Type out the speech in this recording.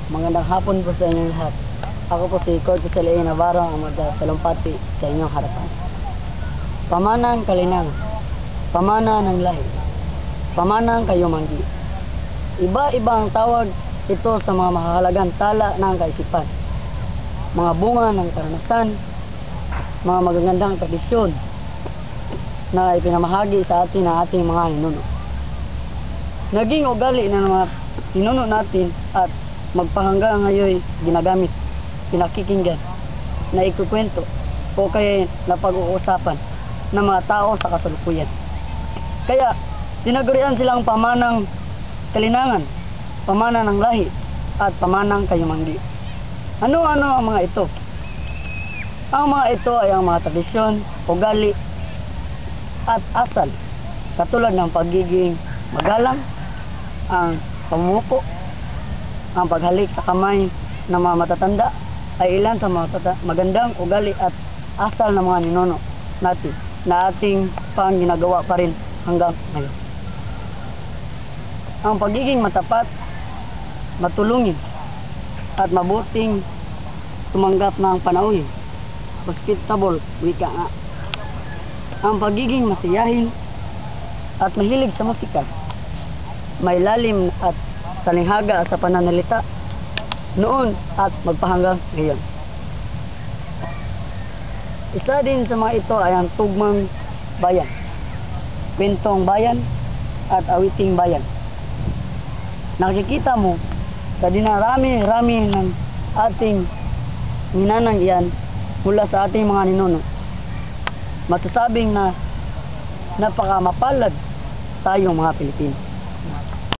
Magandang hapon po sa inyong lahat. Ako po si Cortes L.A. Navarro, ang magtalumpati sa inyong harapan. Pamanang kalinang, pamana ng lahi, pamanang kayumanggi. Iba-iba ang tawag ito sa mga mahalagang tala ng kaisipan, mga bunga ng karanasan, mga magagandang tradisyon na ipinamahagi sa atin ng ating mga ninuno. Naging ugali ng mga ninuno natin at magpahanggang ngayon ginagamit, pinakikinggan, na ikukwento o kaya napag-uusapan ng mga tao sa kasalukuyan. Kaya tinagurian silang pamanang kalinangan, pamanang ng lahi, at pamanang kayumanggi. Ano-ano ang mga ito? Ang mga ito ay ang mga tradisyon, ugali, at asal, katulad ng pagiging magalang, ang pamumuko, ang paghalik sa kamay ng mga matatanda ay ilan sa mga magandang ugali at asal ng mga ninuno natin na ating pang ginagawa pa rin hanggang ngayon. Ang pagiging matapat, matulungin, at mabuting tumanggap ng panauhin, hospitable, wika nga. Ang pagiging masiyahin at mahilig sa musika, may lalim at talinghaga sa pananalita noon at magpahanggang ngayon. Isa din sa mga ito ay ang tugmang bayan, kwentong bayan, at awiting bayan. Nakikita mo sa dinarami-rami ng ating ninanang iyan mula sa ating mga ninuno, masasabing na napakamapalad tayong mga Pilipino.